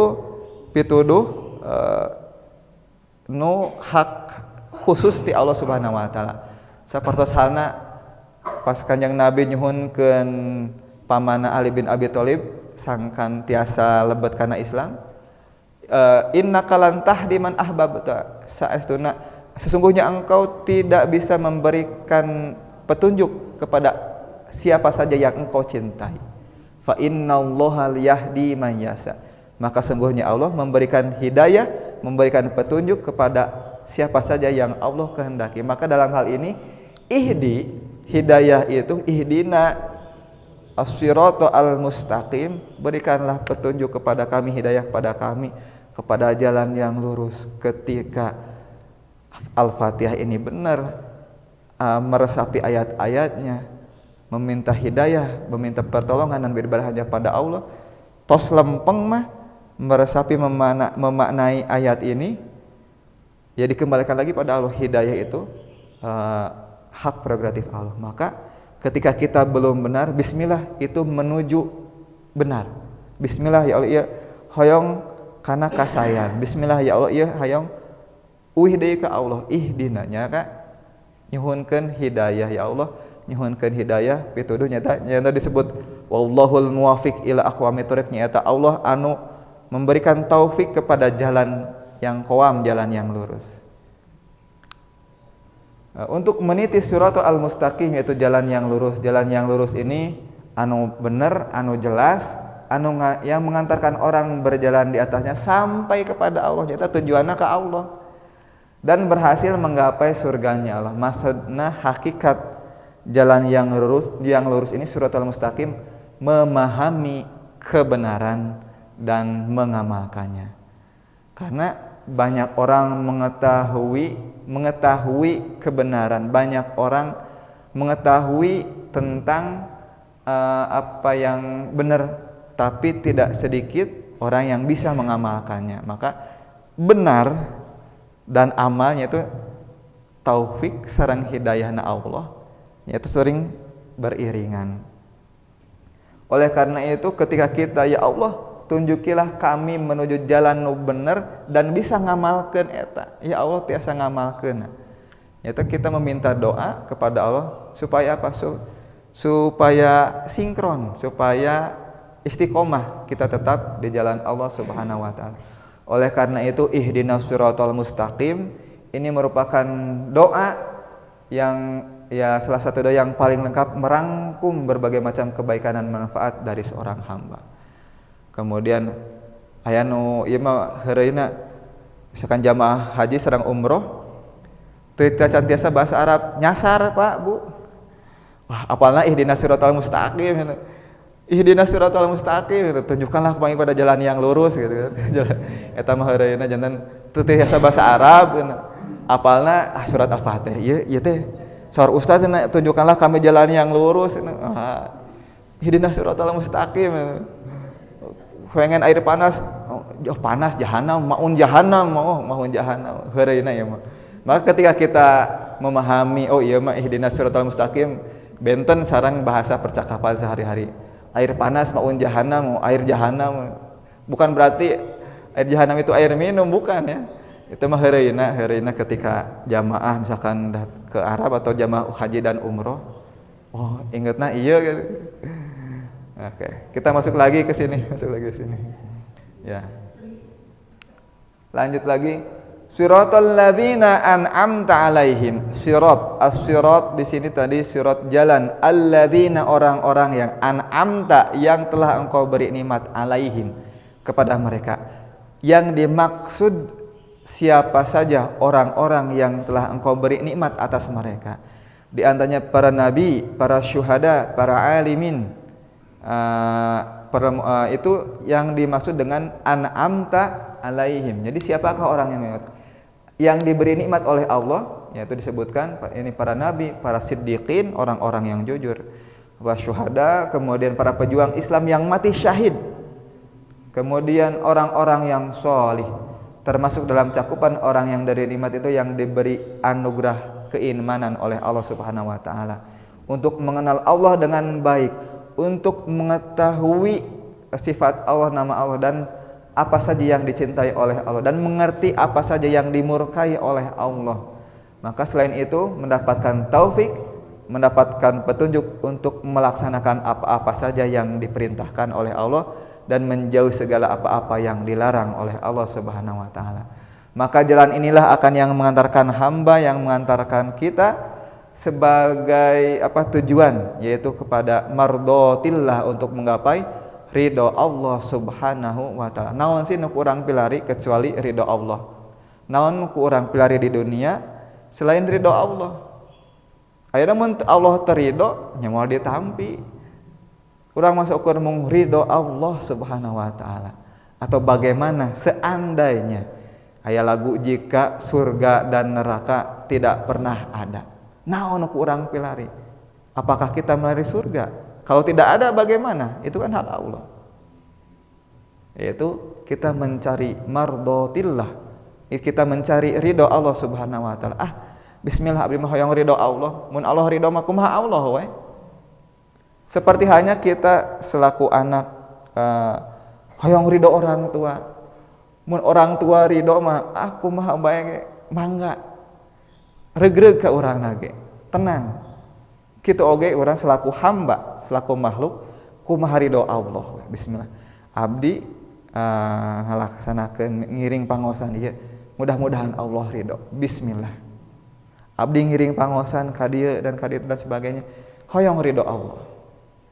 pituduh nu hak khusus di Allah Subhanahu wa taala. Sapertos halna pas Kanjeng Nabi nyuhunkeun pamana Ali bin Abi Thalib sangkan tiasa lebet kana Islam. Innaka lan tahdi man ahbabta, saestuna sesungguhnya engkau tidak bisa memberikan petunjuk kepada siapa saja yang engkau cintai. Fa innallaha yahdi man yasha. Maka sungguhnya Allah memberikan hidayah, memberikan petunjuk kepada siapa saja yang Allah kehendaki. Maka dalam hal ini ihdi, hidayah itu ihdina as-siratal mustaqim, berikanlah petunjuk kepada kami, hidayah kepada kami kepada jalan yang lurus. Ketika Al-Fatihah ini benar, meresapi ayat-ayatnya, meminta hidayah, meminta pertolongan dan beribadah hanya pada Allah, tos lempeng mah meresapi memaknai ayat ini, ya dikembalikan lagi pada Allah. Hidayah itu hak prerogatif Allah. Maka ketika kita belum benar, bismillah itu menuju benar. Bismillah ya Allah, ya hoyong kana kasayan. Bismillah ya Allah, ya hayong uih deui ka Allah, ihdina nya ka nyuhunkeun hidayah ya Allah, nyuhunkeun hidayah pituduh nyata disebut wallahul muwaffiq ila aqwamit thoriq, nyata Allah anu memberikan taufik kepada jalan yang qawam, jalan yang lurus. Untuk meniti siratal al-mustaqim, yaitu jalan yang lurus. Jalan yang lurus ini anu benar, anu jelas, anu yang mengantarkan orang berjalan di atasnya sampai kepada Allah, nyata tujuanna ka Allah dan berhasil menggapai surganya Allah. Maksudna hakikat jalan yang lurus ini siratal mustaqim, memahami kebenaran dan mengamalkannya. Karena banyak orang mengetahui kebenaran, banyak orang mengetahui tentang apa yang benar, tapi tidak sedikit orang yang bisa mengamalkannya. Maka benar dan amalnya itu taufik sareng hidayahna Allah, itu sering beriringan. Oleh karena itu ketika kita ya Allah tunjukilah kami menuju jalan nu bener dan bisa ngamalkeun eta, ya Allah tiasa ngamalkeun. Nyata kita meminta doa kepada Allah supaya apa? Supaya sinkron, supaya istiqomah kita tetap di jalan Allah Subhanahu wa taala. Oleh karena itu ihdinas siratal mustaqim ini merupakan doa yang salah satu doa yang paling lengkap, merangkum berbagai macam kebaikan dan manfaat dari seorang hamba. Kemudian aya nu ieu mah heureuna misalkan jamaah haji sareng umroh teu cantiasa bahasa Arab nyasar Pak Bu. Wah, apalna ihdinas siratal mustaqim. Ihdinas siratal mustaqim, tunjukkanlah kami pada jalan yang lurus gitu kan. Eta mah heureuna janten teu tiasa bahasa Arab. Apalna surat Al-Fatihah. Ieu teh saur ustaz tunjukkanlah kami jalan yang lurus. Ihdinas siratal mustaqim. Pengen air panas, panas jahanam, maun jahanam, maun jahanam. Heureuna ya mah. Maka ketika kita memahami oh iya mah ihdinas siratal mustaqim benten sareng bahasa percakapan sehari-hari. Air panas maun jahanam, air jahanam. Bukan berarti air jahanam itu air minum, bukan ya. Itu mah heureuna ketika jamaah misalkan ke Arab atau jamaah haji dan umroh. Oh, ingetna iya gitu. Oke, kita masuk lagi ke sini. Ya. Lanjut lagi. Siratal ladzina an'amta alaihim. Sirat, as-sirat di sini tadi sirat jalan. Alladzina orang-orang yang an'amta yang telah engkau beri nikmat alaihim kepada mereka. Yang dimaksud siapa saja orang-orang yang telah engkau beri nikmat atas mereka. Di antaranya para nabi, para syuhada, para alimin. Itu yang dimaksud dengan an'amta alaihim. Jadi siapakah orang yang diberi nikmat oleh Allah? Yaitu disebutkan ini para nabi, para siddiqin, orang-orang yang jujur, para syuhada, kemudian para pejuang Islam yang mati syahid, kemudian orang-orang yang sholih, termasuk dalam cakupan orang yang dari nikmat itu yang diberi anugerah keimanan oleh Allah Subhanahu wa taala untuk mengenal Allah dengan baik, untuk mengetahui sifat Allah, nama Allah dan apa saja yang dicintai oleh Allah dan mengerti apa saja yang dimurkai oleh Allah. Maka selain itu mendapatkan taufik, mendapatkan petunjuk untuk melaksanakan apa-apa saja yang diperintahkan oleh Allah dan menjauhi segala apa-apa yang dilarang oleh Allah Subhanahu wa taala. Maka jalan inilah akan yang mengantarkan hamba, yang mengantarkan kita sebagai tujuan, yaitu kepada mardotillah, untuk menggapai ridho Allah Subhanahu wa taala. Naon sih nu urang pilari kecuali ridho Allah? Naon nu urang pilari di dunia selain ridho Allah? Ayeuna mun Allah terido nya moal ditampi. Urang masuk ukur mung ridho Allah Subhanahu wa taala. Atau bagaimana seandainya aya lagu jika surga dan neraka tidak pernah ada. Naon nu urang pilari? Apakah kita melari surga? Kalau tidak ada bagaimana? Itu kan hak Allah. Yaitu kita mencari mardotillah, kita mencari ridho Allah Subhanahu wa taala. Bismillah abdi mah hoyong ridho Allah. Mun Allah ridho mah kumaha Allah we. Seperti hanya kita selaku anak hoyong ridho orang tua. Mun orang tua ridho mah kumaha bae mangga. regreg ka urang ge tenang kitu oge urang selaku hamba selaku makhluk kumaha ridho Allah. Bismillah abdi ngalaksanakeun ngiring pangaosan ieu mudah-mudahan Allah ridho. Bismillah abdi ngiring pangaosan ka dieu dan ka dieu dan sebagainya hoyong ridho Allah.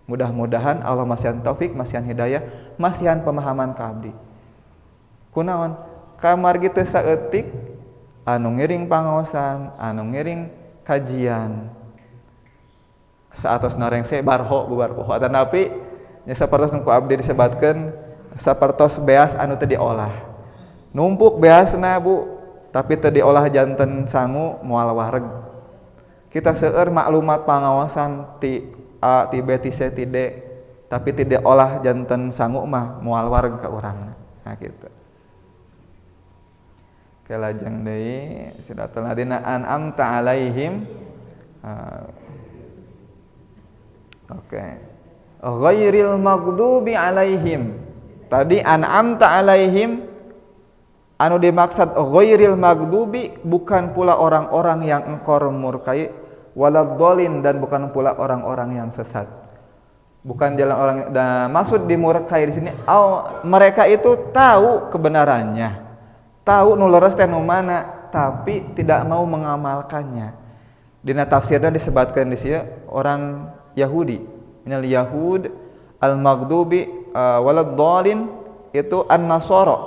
Mudah-mudahan Allah masihan taufik, masihan hidayah, masihan pemahaman ka abdi. Kunaon? Kamargi teu saeutik anu ngiring pangaosan, anu ngiring kajian. Saatosna rengse barho bubarho atanapi nya sapertos nu ku abdi disebatkeun sapertos beas anu teu diolah. Numpuk beasna Bu, tapi teu diolah janten sangu moal wareg. Kita seueur maklumat pangaosan ti A, ti B, ti C, ti D, tapi tidak olah janten sangu mah moal wareg ka urangna. Nah kitu. Kelajeng deui siratal ladzina an'amta alaihim. Oke. Ghairil maghdubi alaihim. Tadi an'amta alaihim anu dimaksud ghairil maghdubi bukan pula orang-orang yang engkau murkai, waladhdallin dan bukan pula orang-orang yang sesat. Bukan jalan orang maksud dimurkai di sini mereka itu tahu kebenarannya. Tahu nu leres teh nu mana tapi tidak mau mengamalkannya. Dina tafsirna disebutkan di sini orang Yahudi, minal Yahud al-maghdubi waladhdallin itu an-Nasara,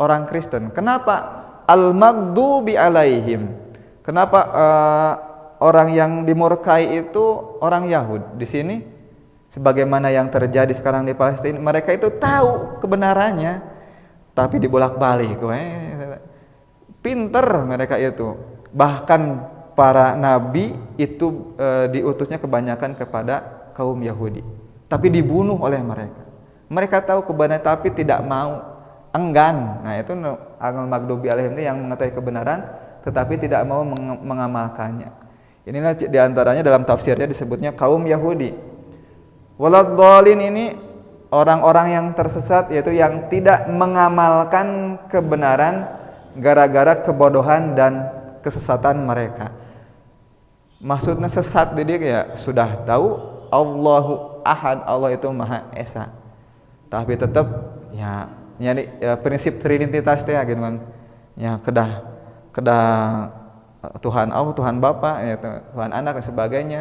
orang Kristen. Kenapa al-maghdubi alaihim? Kenapa orang yang dimurkai itu orang Yahud? Di sini sebagaimana yang terjadi sekarang di Palestina, mereka itu tahu kebenarannya tapi dibolak-balik. Pinter mereka itu. Bahkan para nabi itu diutusnya kebanyakan kepada kaum Yahudi, tapi dibunuh oleh mereka. Mereka tahu kebenaran tapi tidak mau, enggan. Nah itu al-maghdubi alaihim yang mengetahui kebenaran tetapi tidak mau mengamalkannya. Inilah diantaranya dalam tafsirnya disebutnya kaum Yahudi. Waladhdallin ini orang-orang yang tersesat, yaitu yang tidak mengamalkan kebenaran gara-gara kebodohan dan kesesatan mereka. Maksudnya sesat jadi ya sudah tahu Allahu Ahad, Allah itu Maha Esa, tapi tetap ya prinsip trinitas teh gitu kan. Ya kedah Tuhan Allah, Tuhan Bapa, ya, Tuhan Anak dan sebagainya.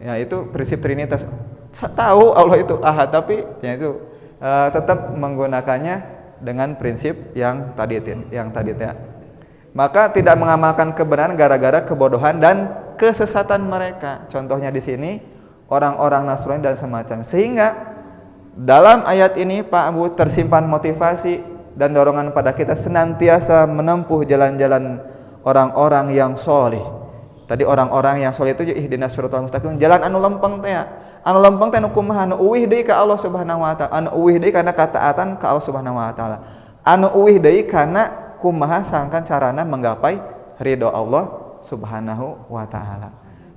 Ya itu prinsip trinitas. Tahu Allah itu Ahad tapi ya itu tetap menggunakannya dengan prinsip yang tadi teh. Maka tidak mengamalkan kebenaran gara-gara kebodohan dan kesesatan mereka. Contohnya di sini orang-orang Nasrani dan semacam. Sehingga dalam ayat ini Pak Abu tersimpan motivasi dan dorongan pada kita senantiasa menempuh jalan-jalan orang-orang yang soleh. Tadi orang-orang yang soleh itu ihdinas siratal mustaqim, jalan anu lempeng teh. Anu lempeng teh nu kumaha? Anu uwih deui ka Allah Subhanahu wa taala. Anu uwih deui kana kataatan ka Allah Subhanahu wa taala. Anu uwih deui kana kumaha sangkan carana menggapai ridho Allah Subhanahu wa taala.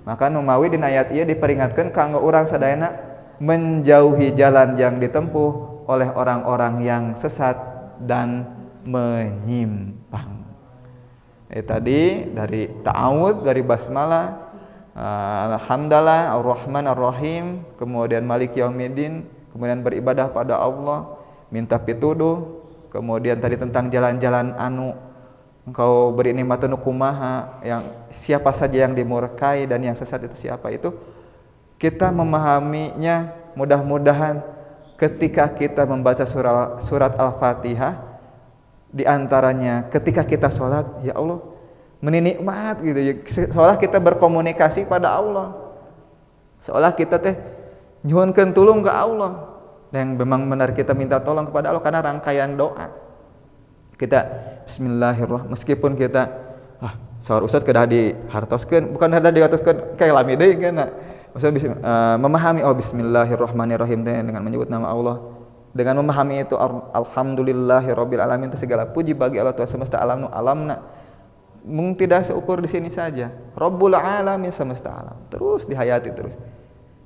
Maka nu mawi dina ayat ieu diperingatkeun kanggo urang sadayana menjauhi jalan yang ditempuh oleh orang-orang yang sesat dan menyimpang. Tadi dari ta'awud, dari basmalah, alhamdulillah, ar-rahman ar-rahim, kemudian malik yaumiddin, kemudian beribadah pada Allah, minta pituduh, kemudian tadi tentang jalan-jalan anu engkau beri nikmat nu kumaha, yang siapa saja yang dimurkai dan yang sesat itu siapa, itu kita memahaminya. Mudah-mudahan ketika kita membaca surat Al-Fatihah, di antaranya ketika kita sholat, ya Allah menikmat gitu ya, seolah kita berkomunikasi pada Allah, seolah kita teh nyuhunkeun tulung ke Allah, dan memang benar kita minta tolong kepada Allah karena rangkaian doa kita. Bismillahirrahmanirrahim, meskipun kita saur ustad kedah dihartoskeun, bukan kedah dihartoskeun kayak lami deui kana, maksudnya memahami bismillahirrahmanirrahim dengan menyebut nama Allah, dengan memahami itu alhamdulillahirabbil alamin, itu segala puji bagi Allah Tuhan semesta alam nu alamna mung tidak seukur di sini saja, Rabbul alamin semesta alam, terus dihayati terus.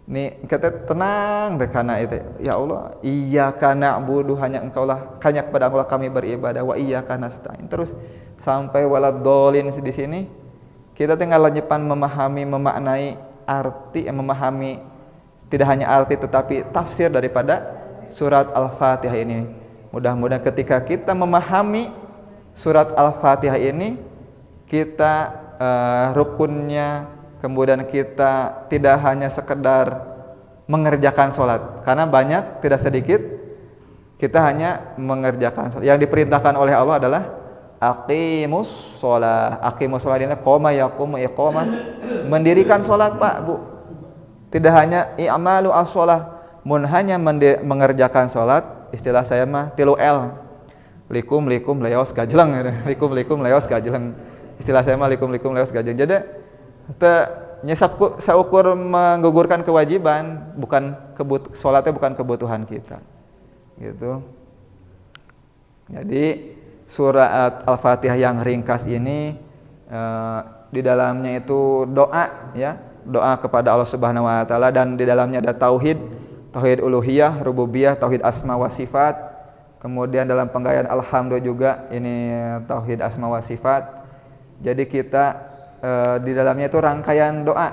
Nih kita tenang karena itu, ya Allah, iyyaka na'budu, hanya engkaulah, hanya kepada engkaulah kami beribadah, wa iyyaka nasta'in, terus sampai waladhdallin di sini kita tinggal lanjutan memahami, memaknai arti, memahami tidak hanya arti tetapi tafsir daripada surat Al-Fatihah ini. Mudah-mudahan ketika kita memahami surat Al-Fatihah ini, kita rukunnya, kemudian kita tidak hanya sekedar mengerjakan sholat, karena banyak tidak sedikit kita hanya mengerjakan sholat. Yang diperintahkan oleh Allah adalah aqimus sholat. Aqimus sholat ini qoma yaqumu iqamah, mendirikan sholat Pak Bu. Tidak hanya i'malu as-sholah, mun hanya mengerjakan sholat, istilah saya mah 3L. Likum leos gajeleng, likum leos gajeleng. Istilah saya mah likum leos gajeleng. Jadi saukur menggugurkan kewajiban, bukan sholatnya bukan kebutuhan kita. Gitu. Jadi surat Al-Fatihah yang ringkas ini di dalamnya itu doa, ya, doa kepada Allah Subhanahu wa taala, dan di dalamnya ada tauhid uluhiyah, rububiyah, tauhid asma wa sifat. Kemudian dalam penggayaan alhamdulillah juga ini tauhid asma wa sifat. Jadi kita di dalamnya itu rangkaian doa.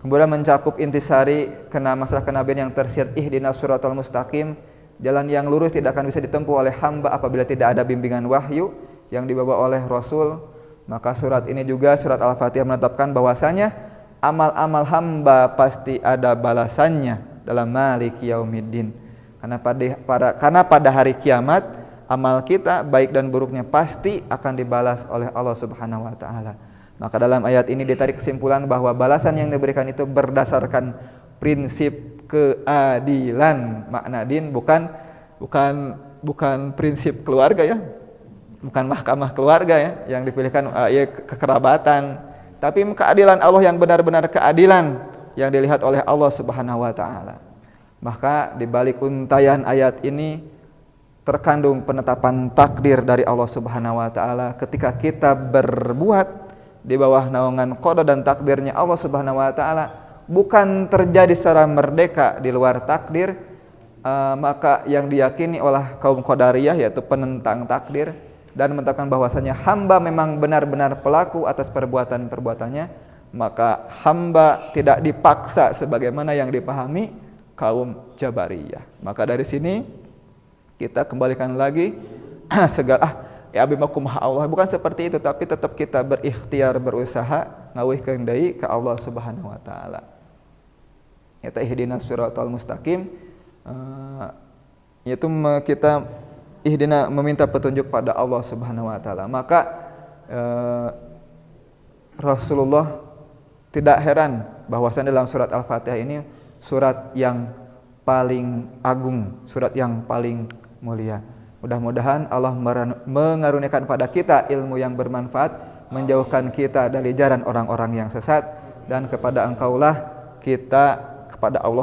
Kemudian mencakup intisari masalah kenabian yang tersirat ihdinas siratal mustaqim, jalan yang lurus tidak akan bisa ditempuh oleh hamba apabila tidak ada bimbingan wahyu yang dibawa oleh Rasul. Maka surat ini juga, surat Al-Fatihah, menetapkan bahwasanya amal-amal hamba pasti ada balasannya dalam maliki yaumiddin. Karena pada hari kiamat amal kita baik dan buruknya pasti akan dibalas oleh Allah Subhanahu wa taala. Maka dalam ayat ini ditarik kesimpulan bahwa balasan yang diberikan itu berdasarkan prinsip keadilan. Makna din bukan prinsip keluarga, ya. Bukan mahkamah keluarga, ya, yang dipilihkan kekerabatan, tapi keadilan Allah yang benar-benar keadilan yang dilihat oleh Allah Subhanahu wa taala. Maka di balik untayan ayat ini terkandung penetapan takdir dari Allah Subhanahu wa taala ketika kita berbuat di bawah naungan qada dan takdirnya Allah Subhanahu wa taala, bukan terjadi secara merdeka di luar takdir, maka yang diyakini oleh kaum qadariyah yaitu penentang takdir dan menetapkan bahwasanya hamba memang benar-benar pelaku atas perbuatan-perbuatannya, maka hamba tidak dipaksa sebagaimana yang dipahami kaum Jabariyah. Maka dari sini kita kembalikan lagi ya abimakum Allah, bukan seperti itu, tapi tetap kita berikhtiar, berusaha ngawihkeun deui ke Allah Subhanahu wa taala. Eta ihdinas siratal mustaqim, yaitu kita meminta petunjuk pada Allah Subhanahu wa taala. Maka Rasulullah tidak heran bahwasanya dalam surat Al-Fatihah ini surat yang paling agung, surat yang paling mulia. Mudah-mudahan Allah mengaruniakan pada kita ilmu yang bermanfaat, menjauhkan kita dari jalan orang-orang yang sesat, dan kepada Allah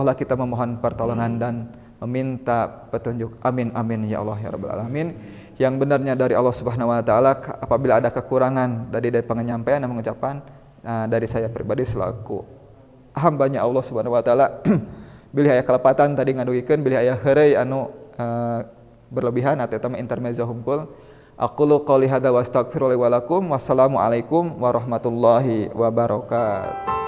lah kita memohon pertolongan dan meminta petunjuk. Amin amin ya Allah ya rabbal alamin. Yang benarnya dari Allah Subhanahu wa taala. Apabila ada kekurangan dari penyampaian dan pengucapan dari saya pribadi selaku hambanya Allah Subhanahu wa taala, bilih aya kelepatan tadi ngadugikeun, bilih aya heureuy anu berlebihan atau eta intermezzo hungkul. Aqulu qouli hadza wa astaghfirullahi wa lakum. Wassalamu alaikum warahmatullahi wabarakatuh.